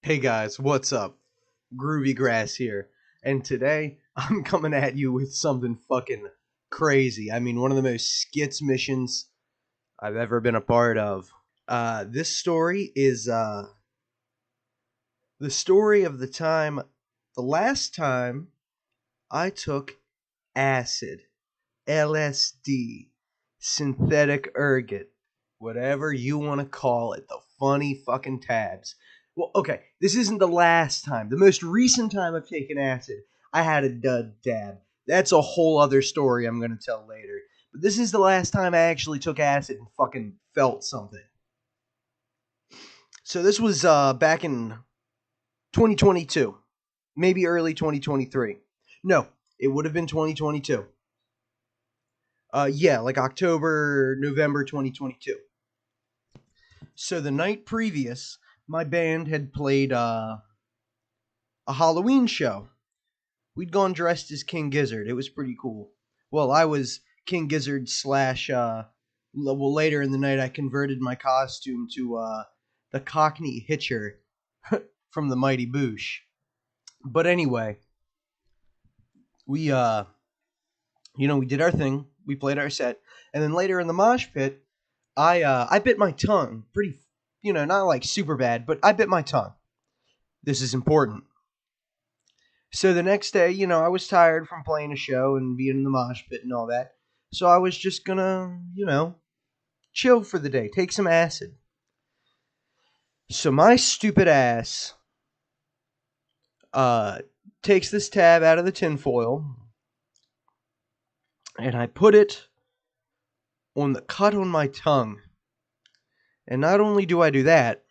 Hey guys, what's up? Groovy Grass here. And today I'm coming at you with something fucking crazy. I mean, one of the most skits missions I've ever been a part of. This story is the story of the last time I took acid, LSD, synthetic ergot, whatever you want to call it, the funny fucking tabs. Well, okay, this isn't the last time. The most recent time I've taken acid, I had a dud dab. That's a whole other story I'm going to tell later. But this is the last time I actually took acid and fucking felt something. So this was back in 2022, maybe early 2023. No, it would have been 2022. Yeah, like October, November 2022. So the night previous, my band had played a Halloween show. We'd gone dressed as King Gizzard. It was pretty cool. Well, I was King Gizzard slash. Well, later in the night, I converted my costume to the Cockney Hitcher from the Mighty Boosh. But anyway, we we did our thing. We played our set, and then later in the mosh pit, I bit my tongue pretty, not like super bad, but I bit my tongue. This is important. So the next day, I was tired from playing a show and being in the mosh pit and all that. So I was just gonna, chill for the day, take some acid. So my stupid ass uh takes this tab out of the tinfoil and I put it on the cut on my tongue. And not only do I do that,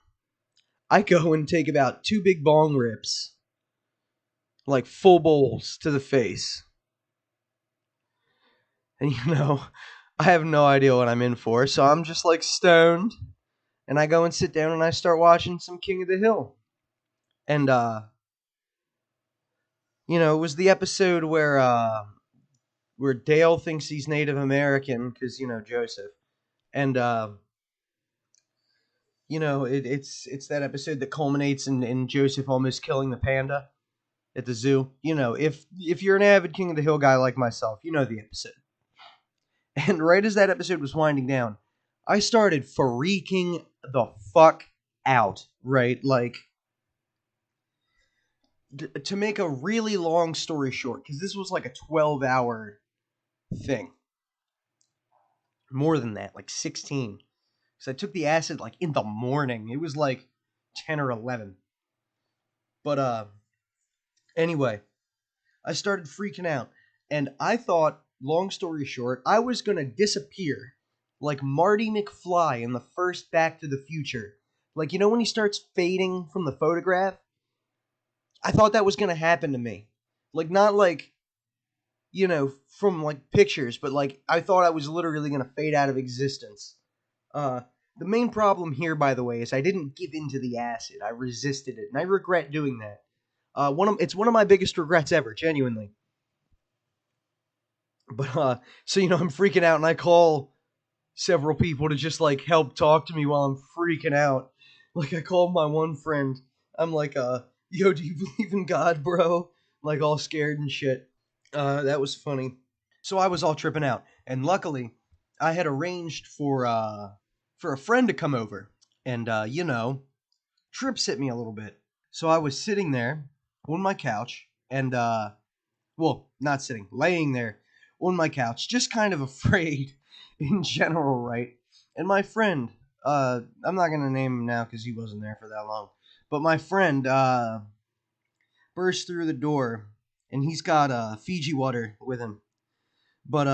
I go and take about two big bong rips, like full bowls to the face. And I have no idea what I'm in for, so I'm just like stoned, and I go and sit down and I start watching some King of the Hill. And it was the episode where Dale thinks he's Native American because Joseph, and it's that episode that culminates in Joseph almost killing the panda at the zoo. If you're an avid King of the Hill guy like myself, you know the episode. And right as that episode was winding down, I started freaking the fuck out, right? Like, to make a really long story short, because this was like a 12-hour thing. More than that, like 16. Because I took the acid like in the morning. It was like 10 or 11. But anyway, I started freaking out. And I thought, long story short, I was going to disappear like Marty McFly in the first Back to the Future. Like, when he starts fading from the photograph? I thought that was going to happen to me. Like, not like, from like pictures, but like I thought I was literally going to fade out of existence. Uh, the main problem here, by the way, is I didn't give in to the acid. I resisted it, and I regret doing that. It's one of my biggest regrets ever, genuinely. But so I'm freaking out, and I call several people to just like help talk to me while I'm freaking out. Like I called my one friend. I'm like, yo, do you believe in God, bro? Like all scared and shit. That was funny. So I was all tripping out, and luckily, I had arranged for a friend to come over, and trips hit me a little bit. So I was sitting there on my couch, and well, not sitting, laying there on my couch, just kind of afraid in general, right? And my friend, I'm not gonna name him now because he wasn't there for that long, but my friend burst through the door, and he's got Fiji water with him. But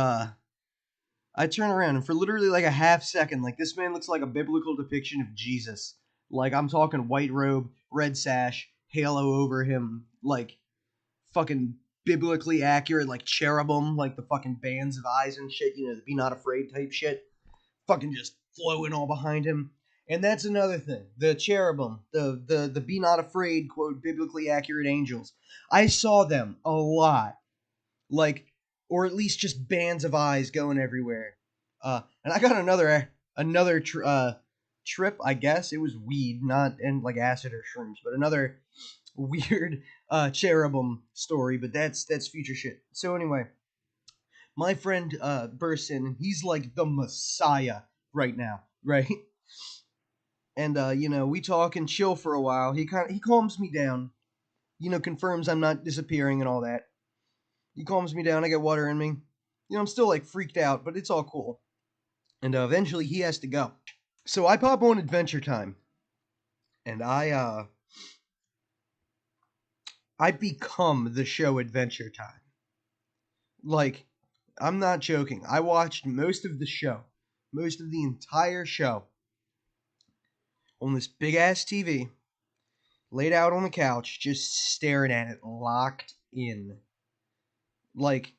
I turn around, and for literally like a half second, like this man looks like a biblical depiction of Jesus. Like I'm talking white robe, red sash, halo over him, like fucking biblically accurate, like cherubim, like the fucking bands of eyes and shit, the be not afraid type shit. Fucking just flowing all behind him. And that's another thing. The cherubim, the be not afraid, quote, biblically accurate angels. I saw them a lot. Like, or at least just bands of eyes going everywhere. And I got another trip, I guess. It was weed, not and like acid or shrooms, but another weird cherubim story, but that's future shit. So anyway, my friend bursts in and he's like the messiah right now, right? And we talk and chill for a while. He calms me down, confirms I'm not disappearing and all that. He calms me down, I get water in me. I'm still like freaked out, but it's all cool. And eventually he has to go. So I pop on Adventure Time, and I become the show Adventure Time. Like, I'm not joking. I watched most of the show, most of the entire show, on this big ass TV, laid out on the couch, just staring at it, locked in. Like,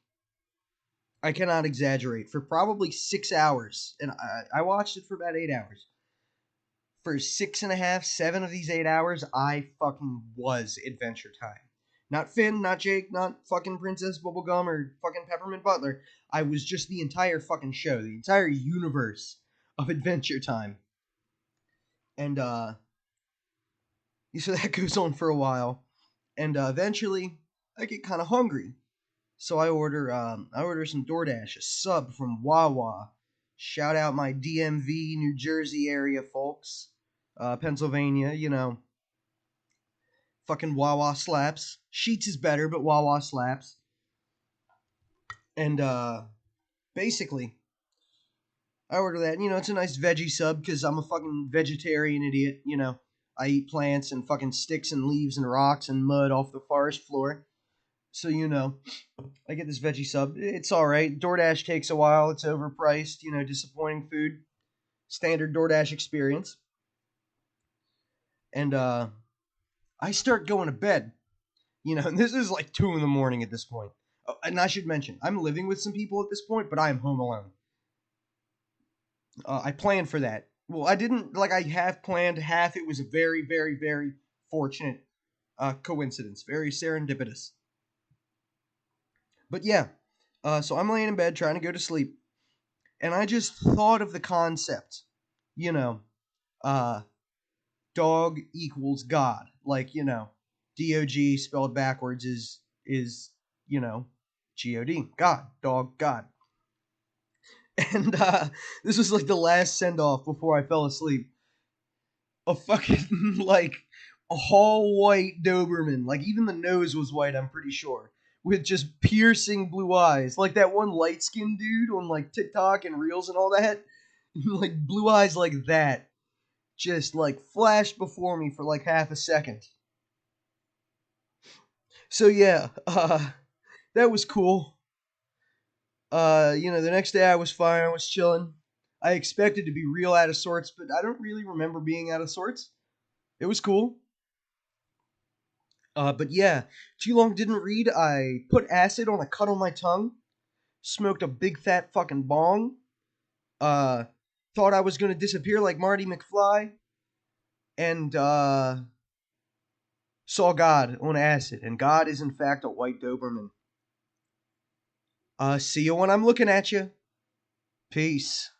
I cannot exaggerate. For probably 6 hours, and I watched it for about 8 hours. For 6.5, 7 of these 8 hours, I fucking was Adventure Time. Not Finn, not Jake, not fucking Princess Bubblegum or fucking Peppermint Butler. I was just the entire fucking show, the entire universe of Adventure Time. And so that goes on for a while, and eventually I get kind of hungry, so I order some DoorDash, a sub from Wawa. Shout out my DMV, New Jersey area folks, Pennsylvania. Fucking Wawa slaps. Sheets is better, but Wawa slaps. And basically, I order that. It's a nice veggie sub because I'm a fucking vegetarian idiot. I eat plants and fucking sticks and leaves and rocks and mud off the forest floor. So I get this veggie sub. It's all right. DoorDash takes a while. It's overpriced. Disappointing food. Standard DoorDash experience. And I start going to bed. And this is like 2 in the morning at this point. Oh, and I should mention, I'm living with some people at this point, but I am home alone. I planned for that. Well, I didn't, like, I half planned, half it was a very, very, very fortunate coincidence. Very serendipitous. But yeah, so I'm laying in bed trying to go to sleep, and I just thought of the concept, you know, uh, dog equals God. Like, DOG spelled backwards is you know God, God, dog, God. And this was like the last send off before I fell asleep. A fucking like a whole white Doberman, like even the nose was white, I'm pretty sure, with just piercing blue eyes, like that one light skinned dude on like TikTok and Reels and all that, like blue eyes like that, just like flashed before me for like half a second. So yeah, that was cool. The next day I was fine, I was chilling. I expected to be real out of sorts, but I don't really remember being out of sorts. It was cool. But yeah, too long didn't read. I put acid on a cut on my tongue, smoked a big fat fucking bong, uh, thought I was gonna disappear like Marty McFly, and saw God on acid, and God is in fact a white Doberman. See you when I'm looking at you. Peace.